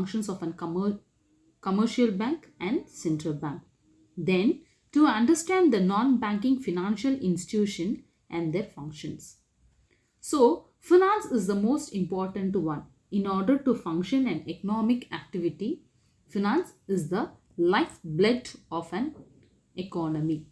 functions of a commercial bank and central bank. Then, to understand the non-banking financial institution and their functions. So, finance is the most important one. In order to function an economic activity, finance is the lifeblood of an economy.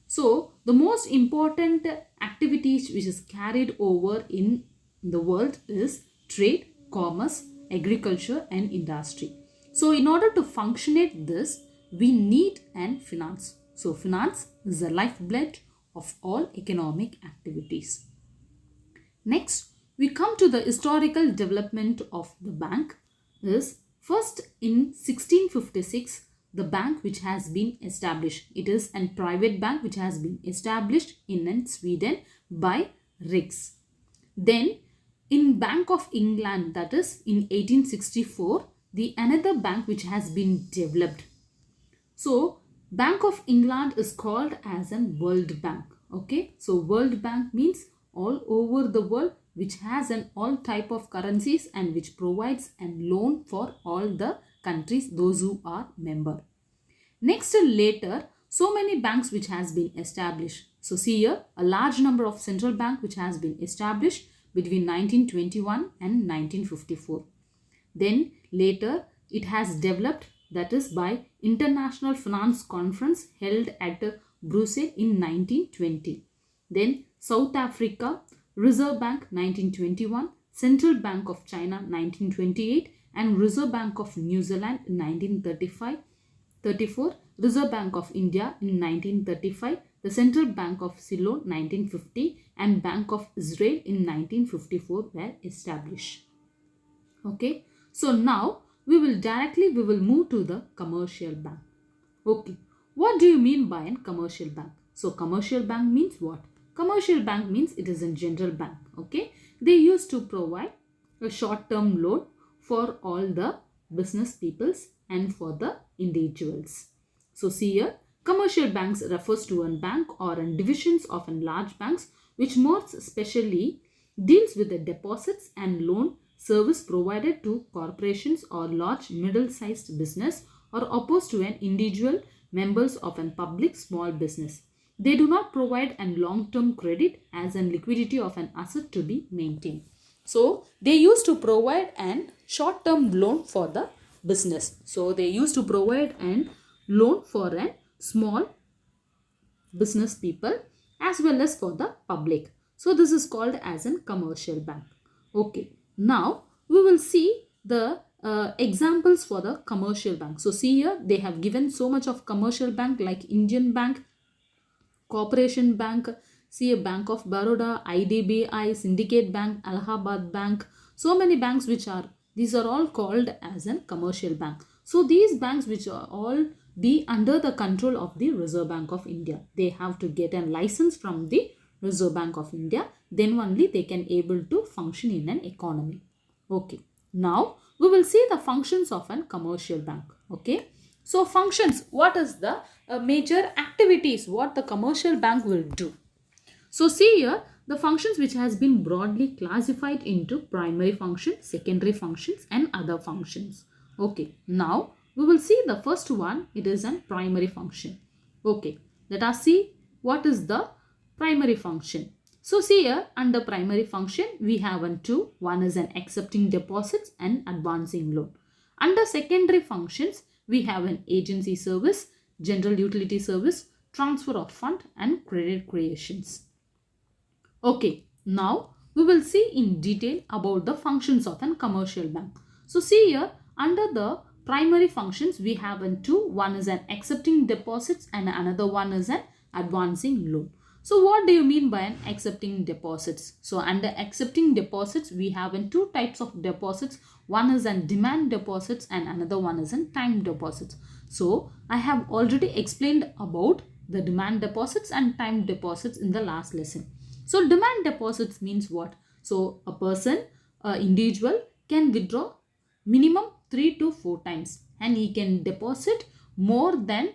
So, the most important activities which is carried over in the world is trade, commerce, agriculture and industry. So, in order to functionate this, we need an finance. So, finance is the lifeblood of all economic activities. Next, we come to the historical development of the bank is first in 1656 the bank which has been established. It is a private bank which has been established in Sweden by Riggs. Then in Bank of England, that is in 1864, the another bank which has been developed. So Bank of England is called as a World Bank. Okay, so World Bank means all over the world which has an all type of currencies and which provides a loan for all the countries those who are member. Next later, so many banks which has been established. So see here a large number of central bank which has been established between 1921 and 1954. Then later it has developed, that is by International Finance Conference held at Brussels in 1920. Then South Africa, Reserve Bank 1921, Central Bank of China 1928 and Reserve Bank of New Zealand in 1934, Reserve Bank of India in 1935, the Central Bank of Ceylon 1950 and Bank of Israel in 1954 were established. Okay, so now we will move to the commercial bank. Okay, what do you mean by a commercial bank? So commercial bank means what? Commercial bank means it is a general bank. Okay, they used to provide a short-term loan for all the business peoples and for the individuals. So see here, commercial banks refers to a bank or a divisions of a large banks which more specially deals with the deposits and loan service provided to corporations or large middle-sized business or opposed to an individual members of a public small business. They do not provide a long-term credit as a liquidity of an asset to be maintained. So they used to provide a short-term loan for the business. So they used to provide a loan for a small business people as well as for the public. So this is called as a commercial bank. Okay, now we will see the examples for the commercial bank. So see here, they have given so much of commercial bank like Indian Bank, Corporation Bank, see a Bank of Baroda, IDBI, Syndicate Bank, Allahabad Bank. So many banks these are all called as a commercial bank. So these banks which are all be under the control of the Reserve Bank of India. They have to get a license from the Reserve Bank of India. Then only they can able to function in an economy. Okay. Now we will see the functions of a commercial bank. Okay. So functions, what is the major activities what the commercial bank will do? So see here the functions which has been broadly classified into primary functions, secondary functions and other functions. Okay, now we will see the first one. It is a primary function. Okay, let us see what is the primary function. So see here under primary function we have two. One is an accepting deposits and advancing loan. Under secondary functions we have an agency service, general utility service, transfer of fund and credit creations. Okay, now we will see in detail about the functions of a commercial bank. So see here under the primary functions we have two. One is an accepting deposits and another one is an advancing loan. So what do you mean by an accepting deposits? So under accepting deposits we have two types of deposits. One is an demand deposits and another one is an time deposits. So I have already explained about the demand deposits and time deposits in the last lesson. So demand deposits means what? So a person, individual can withdraw minimum 3 to 4 times and he can deposit more than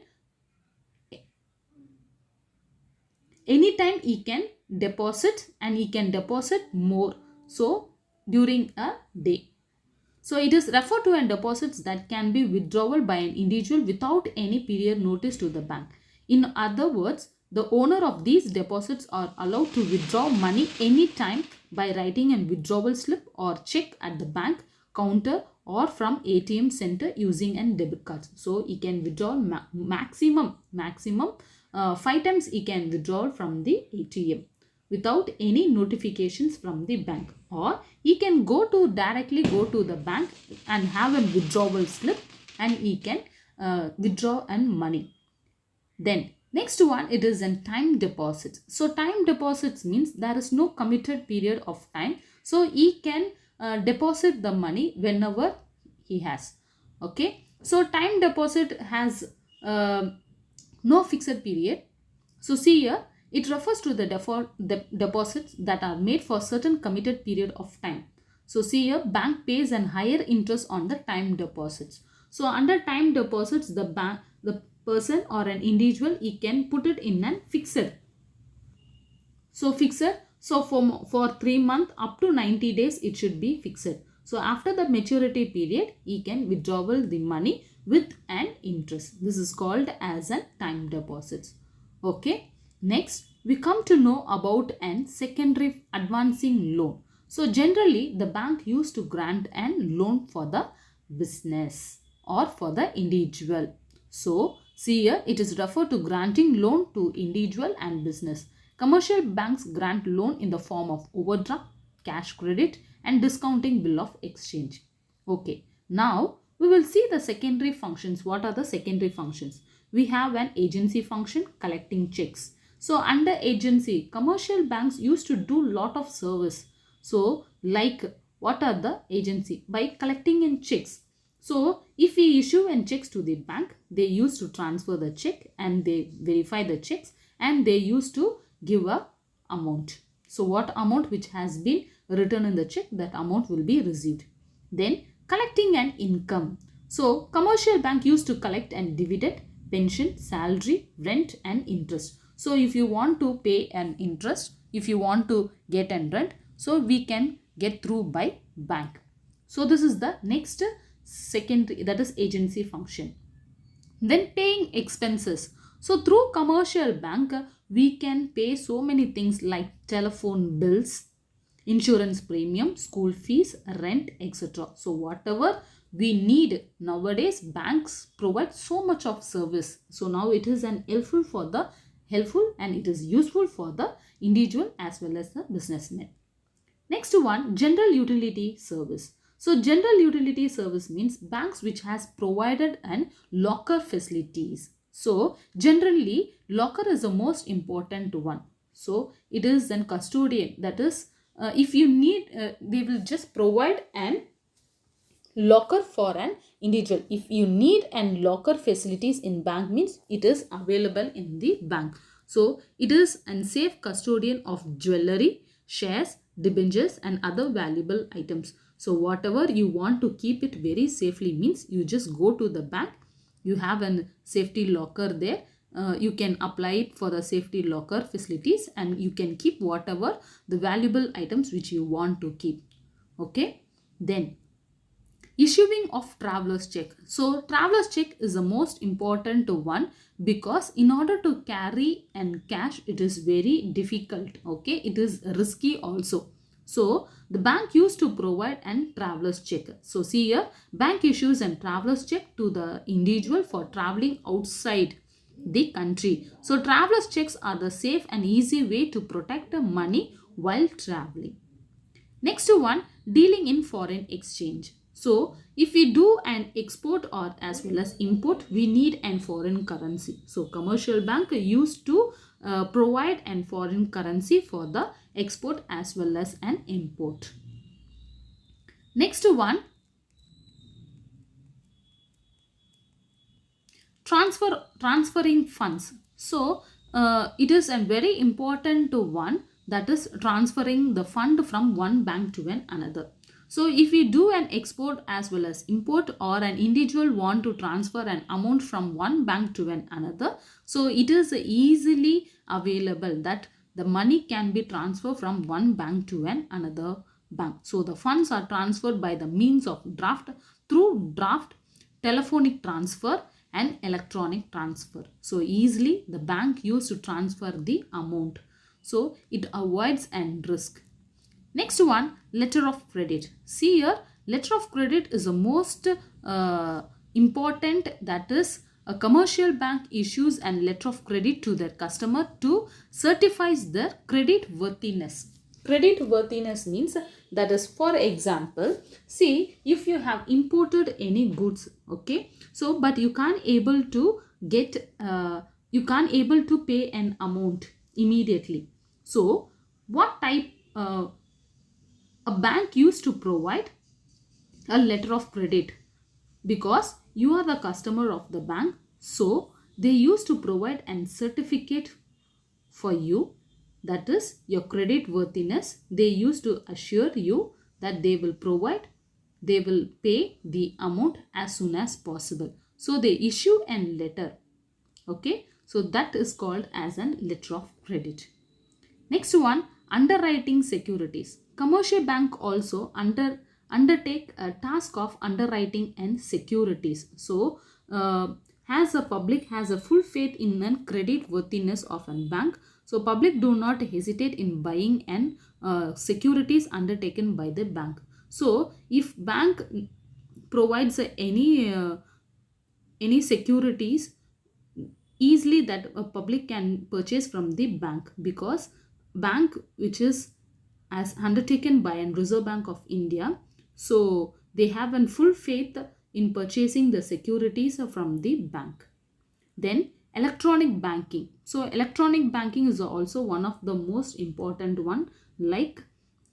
anytime he can deposit and he can deposit more. So during a day. So it is referred to as deposits that can be withdrawal by an individual without any period notice to the bank. In other words, the owner of these deposits are allowed to withdraw money anytime by writing a withdrawal slip or check at the bank counter or from ATM center using a debit card. So he can withdraw maximum 5 times he can withdraw from the ATM without any notifications from the bank, or he can directly go to the bank and have a withdrawal slip and he can withdraw and money. Then next one, it is in time deposits. So time deposits means there is no committed period of time, so he can deposit the money whenever he has. Okay, so time deposit has no fixed period. So see here, it refers to the deposits that are made for certain committed period of time. So see here, bank pays an higher interest on the time deposits. So under time deposits, the person or an individual, he can put it in an fixed. So fixed. So for 3 months up to 90 days, it should be fixed. So after the maturity period, he can withdraw the money with an interest. This is called as a time deposits. Okay. Next, we come to know about an secondary advancing loan. So generally, the bank used to grant an loan for the business or for the individual. So see here, it is referred to granting loan to individual and business. Commercial banks grant loan in the form of overdraft, cash credit and discounting bill of exchange. Okay, now we will see the secondary functions. What are the secondary functions? We have an agency function, collecting checks. So under agency, commercial banks used to do lot of service. So like what are the agency? By collecting in checks. So if we issue and checks to the bank, they used to transfer the check and they verify the checks and they used to give a amount. So what amount which has been written in the check, that amount will be received. Then collecting an income. So commercial bank used to collect an dividend, pension, salary, rent and interest. So if you want to pay an interest, if you want to get an rent, so we can get through by bank. So this is the next secondary, that is agency function. Then paying expenses. So through commercial bank, we can pay so many things like telephone bills, insurance premium, school fees, rent, etc. So whatever we need nowadays, banks provide so much of service. So now it is an helpful and it is useful for the individual as well as the businessman. Next one, general utility service. So general utility service means banks which has provided an locker facilities. So generally locker is the most important one. So it is an custodian, that is if you need, they will just provide an locker for an individual. If you need an locker facilities in bank means it is available in the bank. So it is a safe custodian of jewelry, shares, debentures and other valuable items. So whatever you want to keep it very safely means you just go to the bank, you have a safety locker there. You can apply it for the safety locker facilities and you can keep whatever the valuable items which you want to keep. Okay. Then issuing of traveler's check. So traveler's check is the most important one because in order to carry and cash, it is very difficult. Okay. It is risky also. So the bank used to provide an traveler's check. So see here, bank issues a traveler's check to the individual for traveling outside the country. So traveler's checks are the safe and easy way to protect the money while traveling. Next one, dealing in foreign exchange. So if we do an export or as well as import, we need an foreign currency. So commercial bank used to provide an foreign currency for the export as well as an import. Next one, transferring funds. So it is a very important one, that is transferring the fund from one bank to another. So if we do an export as well as import, or an individual want to transfer an amount from one bank to another, so it is easily available that the money can be transferred from one bank to another bank. So the funds are transferred by the means of draft, telephonic transfer and electronic transfer. So easily the bank used to transfer the amount. So it avoids and risk. Next one, letter of credit. See here, letter of credit is the most important, that is a commercial bank issues an letter of credit to their customer to certifies their credit worthiness. Credit worthiness means, that is, for example, see, if you have imported any goods, okay, so but you can't able to get you can't able to pay an amount immediately. So what type a bank used to provide a letter of credit, because you are the customer of the bank, so they used to provide an certificate for you, that is your credit worthiness. They used to assure you that they will pay the amount as soon as possible. So they issue a letter. Okay, so that is called as a letter of credit. Next one, underwriting securities. Commercial bank also undertake a task of underwriting and securities. So as a public has a full faith in the credit worthiness of a bank, so public do not hesitate in buying and securities undertaken by the bank. So if bank provides any securities, easily that a public can purchase from the bank, because bank which is as undertaken by a Reserve Bank of India, so they have a full faith in purchasing the securities from the bank. Then electronic banking. So electronic banking is also one of the most important one, like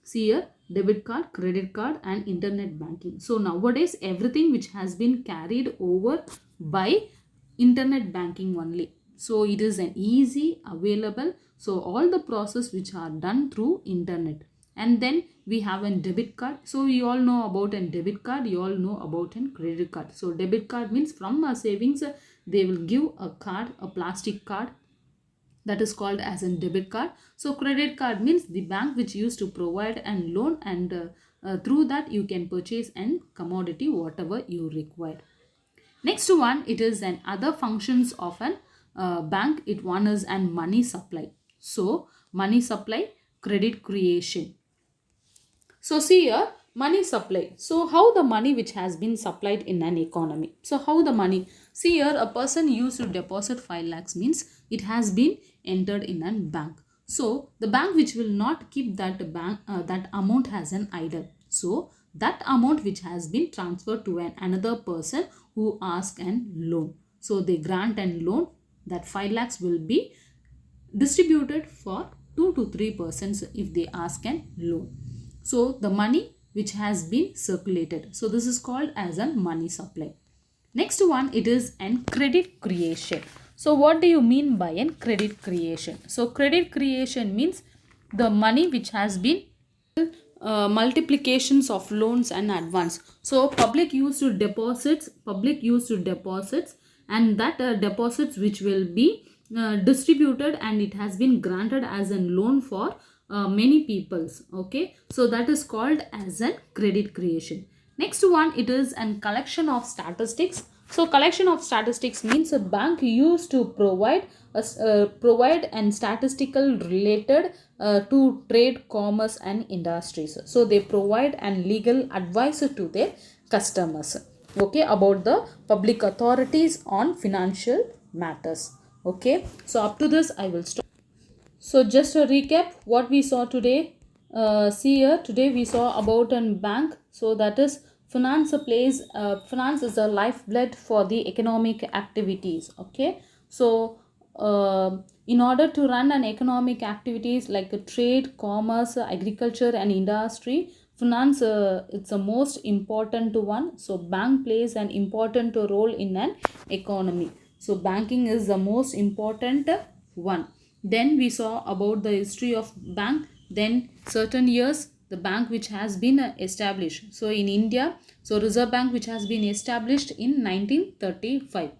see here, debit card, credit card and internet banking. So nowadays everything which has been carried over by internet banking only. So it is an easy available. So all the process which are done through internet. And then we have a debit card. So you all know about a debit card, you all know about a credit card. So debit card means from our savings they will give a card, a plastic card, that is called as a debit card. So credit card means the bank which used to provide and loan, and through that you can purchase an commodity whatever you require. Next one, it is an other functions of an bank. It one is an money supply. So money supply, credit creation. So see here, money supply. So how the money which has been supplied in an economy. So how the money, see here, a person used to deposit 5 lakhs means it has been entered in a bank. So the bank which will not keep that bank that amount as an idle. So that amount which has been transferred to another person who ask an loan. So they grant and loan, that 5 lakhs will be distributed for 2 to 3% if they ask an loan. So the money which has been circulated. So this is called as a money supply. Next one, it is an credit creation. So what do you mean by an credit creation? So credit creation means the money which has been multiplications of loans and advance. So public used to deposits, and that deposits which will be distributed, and it has been granted as a loan for many peoples. Okay, so that is called as a credit creation. Next one, it is a collection of statistics. So collection of statistics means a bank used to provide and statistical related to trade, commerce and industries. So they provide and legal advice to their customers, okay, about the public authorities on financial matters. Okay, so up to this I will stop. So just a recap what we saw today. See here, today we saw about a bank. So that is finance is a lifeblood for the economic activities. Okay, so in order to run an economic activities like a trade, commerce, agriculture and industry, finance it's the most important one. So bank plays an important role in an economy. So banking is the most important one. Then we saw about the history of bank. Then certain years the bank which has been established. So in India, so Reserve Bank which has been established in 1935.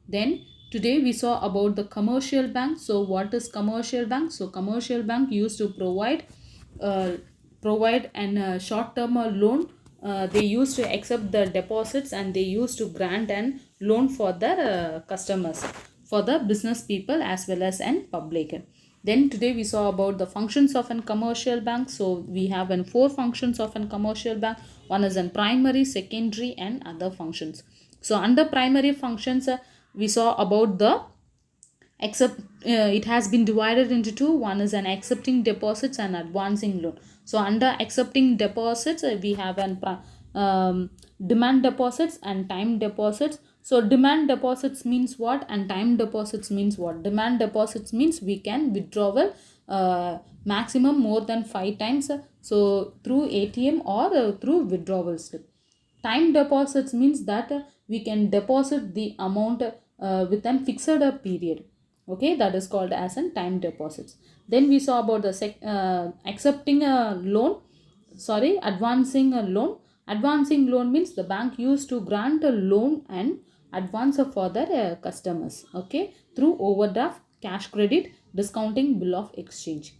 Then today we saw about the commercial bank. So what is commercial bank? So commercial bank used to provide provide an short-term loan. They used to accept the deposits, and they used to grant and loan for their customers, for the business people as well as an public. Then today we saw about the functions of a commercial bank. So we have four functions of a commercial bank. One is primary, secondary, and other functions. So under primary functions, we saw about the it has been divided into two. One is an accepting deposits and advancing loan. So under accepting deposits, we have demand deposits and time deposits. So demand deposits means what, and time deposits means what? Demand deposits means we can withdrawal maximum more than 5 times, so through ATM or through withdrawal slip. Time deposits means that we can deposit the amount with a fixed period. Okay, that is called as a time deposits. Then we saw about the accepting a loan, advancing a loan. Advancing loan means the bank used to grant a loan and advance for their customers, okay, through overdraft, cash credit, discounting, bill of exchange.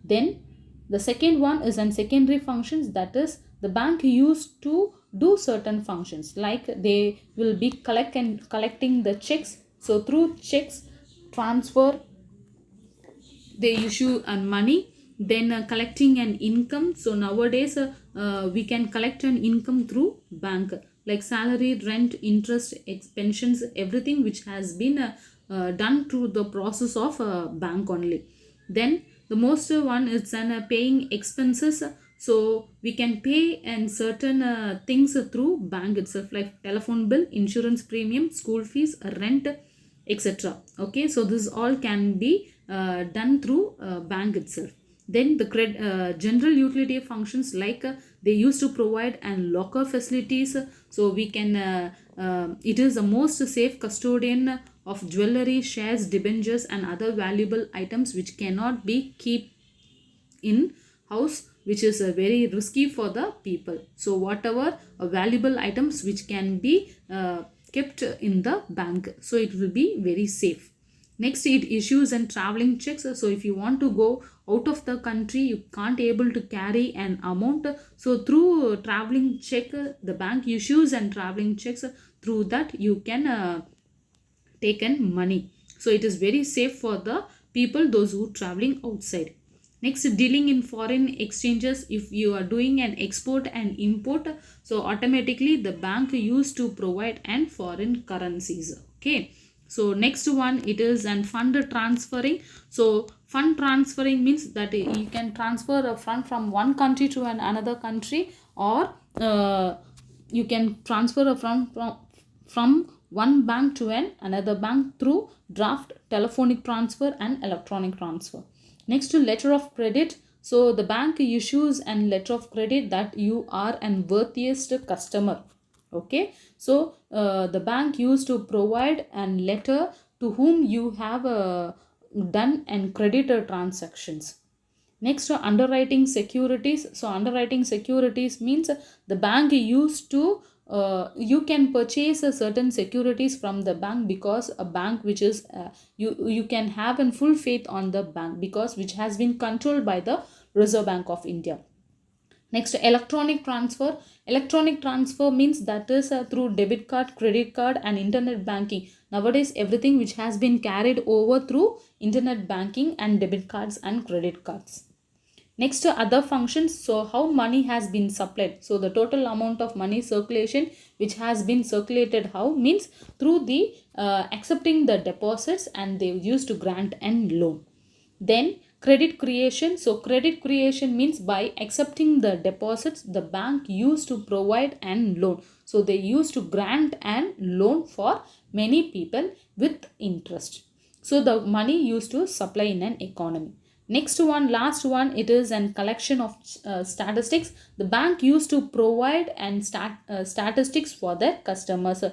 Then the second one is an secondary functions, that is the bank used to do certain functions, like they will be collecting the checks. So through checks transfer, they issue money. Then collecting an income. So nowadays we can collect an income through bank, like salary, rent, interest, pensions, everything which has been done through the process of bank only. Then the most one is paying expenses. So we can pay and certain things through bank itself, like telephone bill, insurance premium, school fees, rent, etc. Okay, so this all can be done through bank itself. Then the general utility functions, like they used to provide and locker facilities. So we can it is the most safe custodian of jewelry, shares, debentures, and other valuable items which cannot be kept in house, which is very risky for the people. So whatever valuable items which can be kept in the bank, so it will be very safe. Next, it issues and traveling checks. So if you want to go out of the country, you can't able to carry an amount, so through traveling check, the bank issues and traveling checks. Through that you can take in money. So it is very safe for the people, those who traveling outside. Next, dealing in foreign exchanges. If you are doing an export and import, so automatically the bank used to provide and foreign currencies. Okay, so next one, it is an fund transferring. So fund transferring means that you can transfer a fund from one country to another country, or you can transfer a fund from one bank to another bank through draft, telephonic transfer, and electronic transfer. Next, to letter of credit. So the bank issues an letter of credit that you are an worthiest customer. Okay, so the bank used to provide an letter to whom you have done and creditor transactions. Next, underwriting securities. So underwriting securities means the bank used to you can purchase a certain securities from the bank, because a bank which is you can have in full faith on the bank, because which has been controlled by the Reserve Bank of India. Next, electronic transfer. Electronic transfer means that is through debit card, credit card, and internet banking. Nowadays everything which has been carried over through internet banking and debit cards and credit cards. Next, other functions. So how money has been supplied. So the total amount of money circulation which has been circulated, how means through the accepting the deposits, and they used to grant and loan. Then credit creation. So credit creation means by accepting the deposits, the bank used to provide and loan. So they used to grant and loan for many people with interest. So the money used to supply in an economy. Next one, last one, it is an collection of statistics. The bank used to provide and statistics for their customers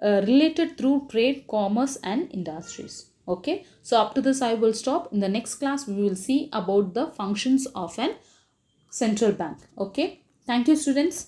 related through trade, commerce, and industries. Okay, so up to this I will stop. In the next class we will see about the functions of an central bank. Okay, thank you students.